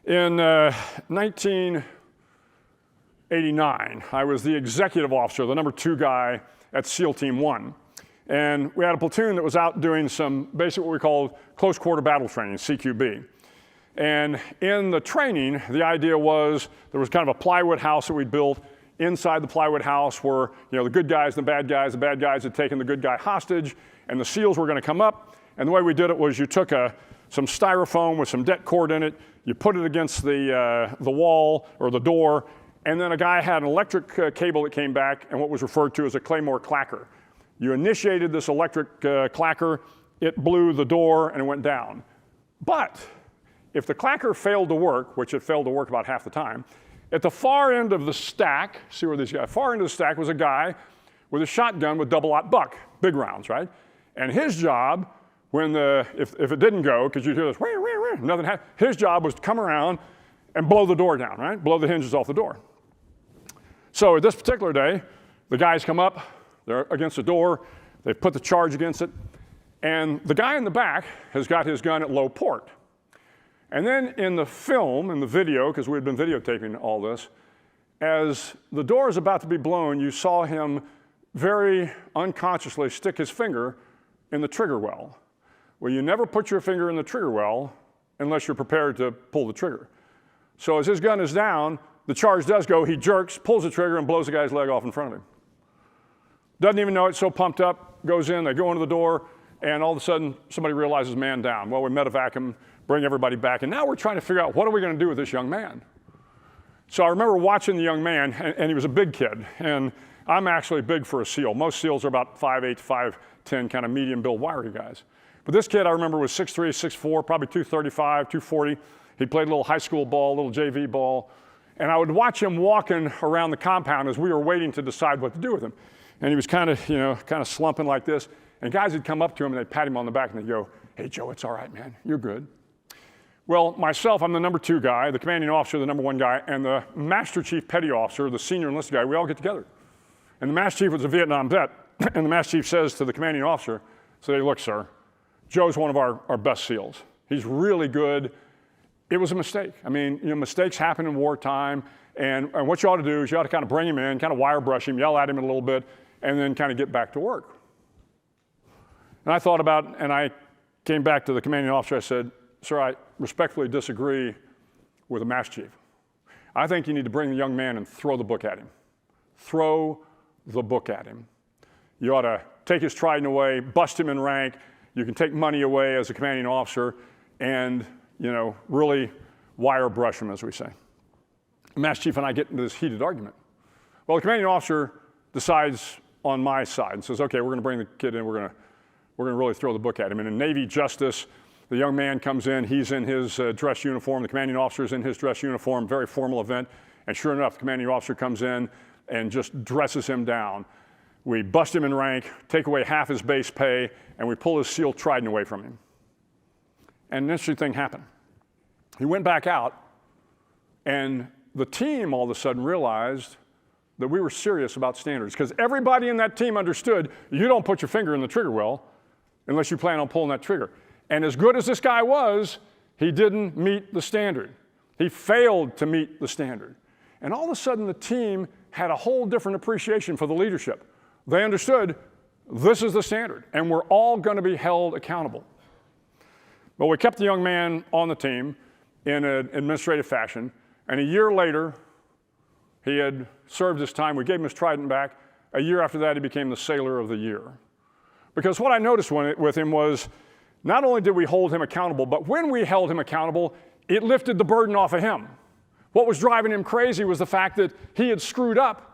In 1989, I was the executive officer, the number 2 guy at SEAL Team 1. And we had a platoon that was out doing some basically what we called close quarter battle training, CQB. And in the training, the idea was there was kind of a plywood house that we built. Inside the plywood house were, the good guys and the bad guys. The bad guys had taken the good guy hostage, and the SEALs were going to come up. And the way we did it was you took some styrofoam with some det cord in it, you put it against the wall or the door, and then a guy had an electric cable that came back and what was referred to as a Claymore clacker. You initiated this electric clacker, it blew the door and it went down. But if the clacker failed to work, which it failed to work about half the time, at the far end of the stack, see where these guys, far end of the stack was a guy with a shotgun with double-aught buck, big rounds, right? And his job, if it didn't go, because you'd hear this, nothing happened, his job was to come around and blow the door down, right? Blow the hinges off the door. So at this particular day, the guys come up, they're against the door, they put the charge against it, and the guy in the back has got his gun at low port. And then in the film, in the video, because we had been videotaping all this, as the door is about to be blown, you saw him very unconsciously stick his finger in the trigger well. Well, you never put your finger in the trigger well unless you're prepared to pull the trigger. So as his gun is down, the charge does go, he jerks, pulls the trigger, and blows the guy's leg off in front of him. Doesn't even know it, so pumped up, goes in, they go into the door, and all of a sudden, somebody realizes man down. Well, we medevac him, bring everybody back, and now we're trying to figure out what are we going to do with this young man. So I remember watching the young man, and he was a big kid, and I'm actually big for a SEAL. Most SEALs are about 5'8" to 5'10", kind of medium build, wiry guys. But this kid I remember was 6'3", 6'4", probably 235, 240. He played a little high school ball, a little JV ball, and I would watch him walking around the compound as we were waiting to decide what to do with him. And he was kind of slumping like this, and guys would come up to him and they'd pat him on the back and they'd go, "Hey Joe, it's all right, man, you're good." Well, myself, I'm the number 2 guy, the commanding officer, the number 1 guy, and the Master Chief Petty Officer, the senior enlisted guy, we all get together. And the Master Chief was a Vietnam vet, and the Master Chief says to the commanding officer, "Hey, look, sir, Joe's one of our best SEALs. He's really good. It was a mistake. I mean, mistakes happen in wartime, and what you ought to do is you ought to kind of bring him in, kind of wire brush him, yell at him a little bit, and then kind of get back to work." And I thought about it, and I came back to the commanding officer. I said, "Sir, I respectfully disagree with the Master Chief. I think you need to bring the young man and throw the book at him. Throw the book at him. You ought to take his trident away, bust him in rank. You can take money away as a commanding officer and, really wire brush him," as we say. The Master Chief and I get into this heated argument. Well, the commanding officer decides on my side and says, "Okay, we're going to bring the kid in. We're going to really throw the book at him." And in Navy justice, the young man comes in, he's in his dress uniform, the commanding officer's in his dress uniform, very formal event, and sure enough, the commanding officer comes in and just dresses him down. We bust him in rank, take away half his base pay, and we pull his SEAL trident away from him. And an interesting thing happened. He went back out, and the team all of a sudden realized that we were serious about standards, because everybody in that team understood you don't put your finger in the trigger well unless you plan on pulling that trigger. And as good as this guy was, he didn't meet the standard. He failed to meet the standard. And all of a sudden, the team had a whole different appreciation for the leadership. They understood this is the standard, and we're all going to be held accountable. But we kept the young man on the team in an administrative fashion, and a year later, he had served his time. We gave him his trident back. A year after that, he became the Sailor of the Year. Because what I noticed with him was, not only did we hold him accountable, but when we held him accountable, it lifted the burden off of him. What was driving him crazy was the fact that he had screwed up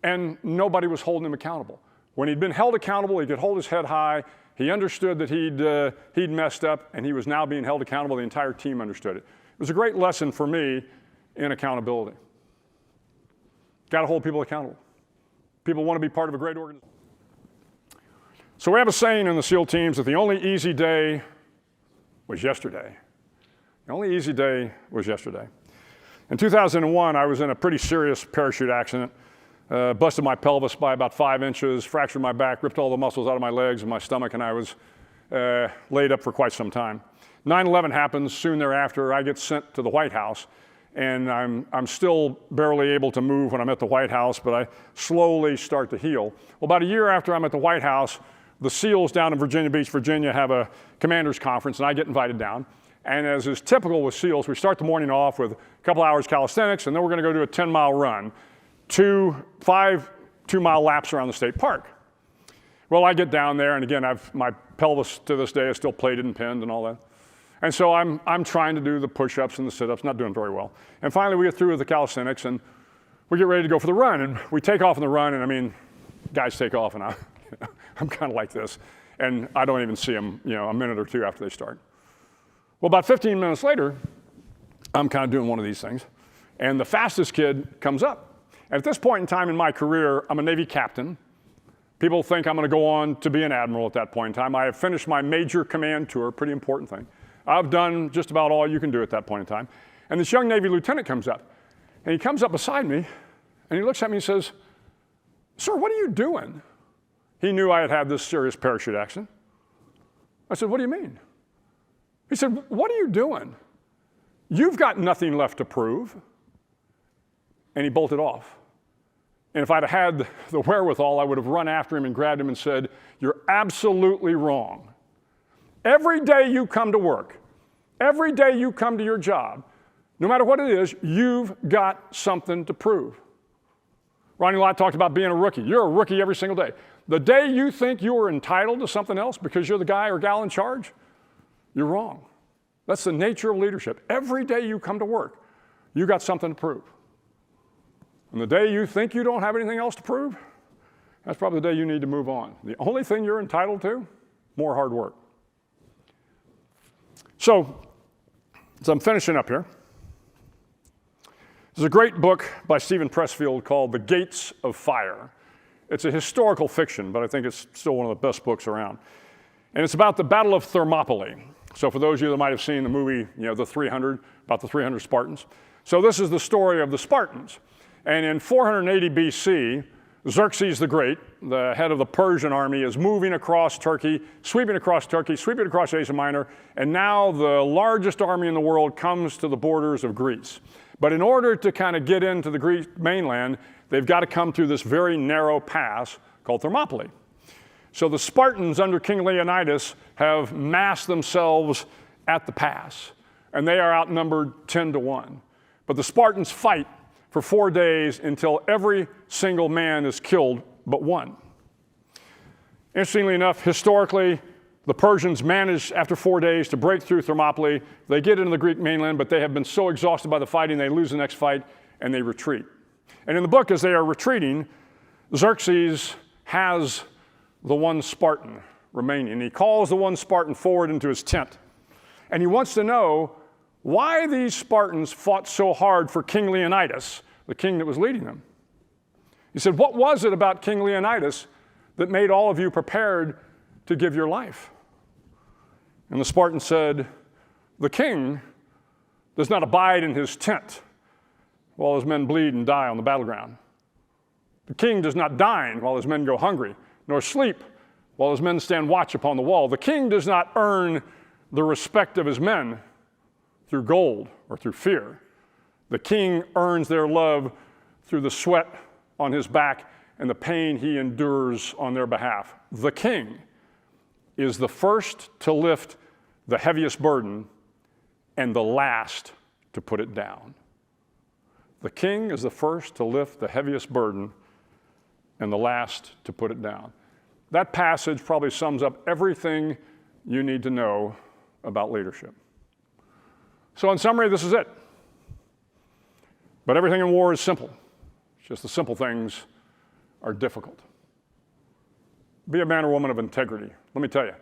and nobody was holding him accountable. When he'd been held accountable, he could hold his head high. He understood that he'd messed up, and he was now being held accountable. The entire team understood it. It was a great lesson for me in accountability. Got to hold people accountable. People want to be part of a great organization. So we have a saying in the SEAL teams that the only easy day was yesterday. The only easy day was yesterday. In 2001, I was in a pretty serious parachute accident. Busted my pelvis by about 5 inches, fractured my back, ripped all the muscles out of my legs and my stomach, and I was laid up for quite some time. 9/11 happens soon thereafter. I get sent to the White House, and I'm still barely able to move when I'm at the White House, but I slowly start to heal. Well, about a year after I'm at the White House, the SEALs down in Virginia Beach, Virginia have a commander's conference, and I get invited down. And as is typical with SEALs, we start the morning off with a couple hours calisthenics, and then we're going to go do a 10-mile run, 5 2-mile laps around the state park. Well, I get down there, and again, my pelvis to this day is still plated and pinned and all that. And so I'm trying to do the push-ups and the sit-ups, not doing very well. And finally, we get through with the calisthenics, and we get ready to go for the run. And we take off on the run, and I mean, guys take off, and I'm kind of like this. And I don't even see them, a minute or two after they start. Well, about 15 minutes later, I'm kind of doing one of these things, and the fastest kid comes up. And at this point in time in my career, I'm a Navy captain. People think I'm going to go on to be an admiral at that point in time. I have finished my major command tour, pretty important thing. I've done just about all you can do at that point in time. And this young Navy lieutenant comes up, and he comes up beside me, and he looks at me and says, "Sir, what are you doing?" He knew I had had this serious parachute accident. I said, "What do you mean?" He said, "What are you doing? You've got nothing left to prove." And he bolted off. And if I'd have had the wherewithal, I would have run after him and grabbed him and said, "You're absolutely wrong. Every day you come to work, every day you come to your job, no matter what it is, you've got something to prove." Ronnie Lott talked about being a rookie. You're a rookie every single day. The day you think you are entitled to something else because you're the guy or gal in charge, you're wrong. That's the nature of leadership. Every day you come to work, you got something to prove. And the day you think you don't have anything else to prove, that's probably the day you need to move on. The only thing you're entitled to, more hard work. So I'm finishing up here. There's a great book by Stephen Pressfield called The Gates of Fire. It's a historical fiction, but I think it's still one of the best books around. And it's about the Battle of Thermopylae. So for those of you that might have seen the movie, the 300, about the 300 Spartans. So this is the story of the Spartans. And in 480 BC, Xerxes the Great, the head of the Persian army, is moving across Turkey, sweeping across Asia Minor, and now the largest army in the world comes to the borders of Greece. But in order to kind of get into the Greek mainland, they've got to come through this very narrow pass called Thermopylae. So the Spartans under King Leonidas have massed themselves at the pass, and they are outnumbered 10-1. But the Spartans fight for 4 days until every single man is killed but one. Interestingly enough, historically, the Persians managed after 4 days to break through Thermopylae. They get into the Greek mainland, but they have been so exhausted by the fighting, they lose the next fight and they retreat. And in the book, as they are retreating, Xerxes has the one Spartan remaining. He calls the one Spartan forward into his tent. And he wants to know why these Spartans fought so hard for King Leonidas, the king that was leading them. He said, "What was it about King Leonidas that made all of you prepared to give your life?" And the Spartan said, "The king does not abide in his tent while his men bleed and die on the battleground. The king does not dine while his men go hungry, nor sleep while his men stand watch upon the wall. The king does not earn the respect of his men through gold or through fear. The king earns their love through the sweat on his back and the pain he endures on their behalf. The king is the first to lift the heaviest burden and the last to put it down." The king is the first to lift the heaviest burden and the last to put it down. That passage probably sums up everything you need to know about leadership. So in summary, this is it. But everything in war is simple. It's just the simple things are difficult. Be a man or woman of integrity. Let me tell you,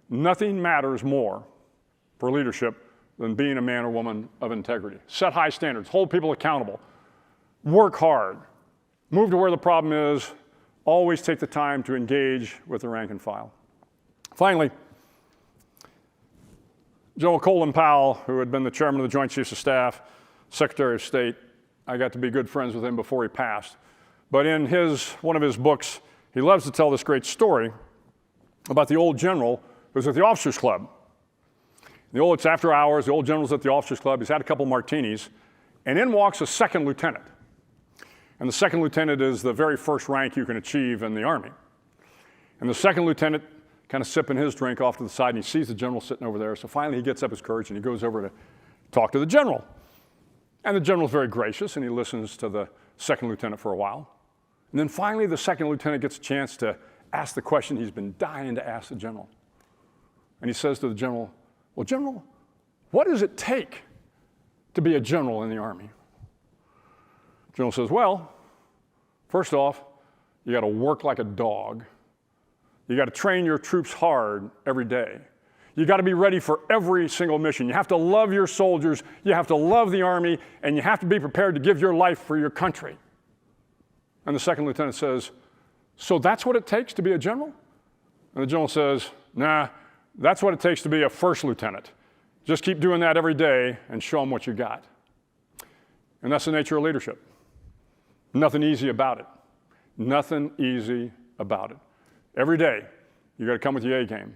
nothing matters more for leadership than being a man or woman of integrity. Set high standards, hold people accountable, work hard, move to where the problem is, always take the time to engage with the rank and file. Finally, General Colin Powell, who had been the chairman of the Joint Chiefs of Staff, Secretary of State, I got to be good friends with him before he passed. But in one of his books, he loves to tell this great story about the old general who was at the officers' club. And It's after hours, the old general's at the officers club, he's had a couple martinis, and in walks a second lieutenant. And the second lieutenant is the very first rank you can achieve in the Army. And the second lieutenant kind of sipping his drink off to the side, and he sees the general sitting over there. So finally he gets up his courage and he goes over to talk to the general. And the general's very gracious, and he listens to the second lieutenant for a while. And then finally the second lieutenant gets a chance to ask the question he's been dying to ask the general. And he says to the general, well, General, what does it take to be a general in the Army? The general says, well, first off, you got to work like a dog. You got to train your troops hard every day. You got to be ready for every single mission. You have to love your soldiers, you have to love the Army, and you have to be prepared to give your life for your country. And the second lieutenant says, so that's what it takes to be a general? And the general says, nah, that's what it takes to be a first lieutenant. Just keep doing that every day and show them what you got. And that's the nature of leadership. Nothing easy about it. Nothing easy about it. Every day, you got to come with your A game.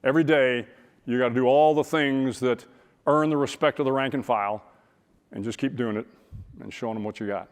Every day, you got to do all the things that earn the respect of the rank and file, and just keep doing it and showing them what you got.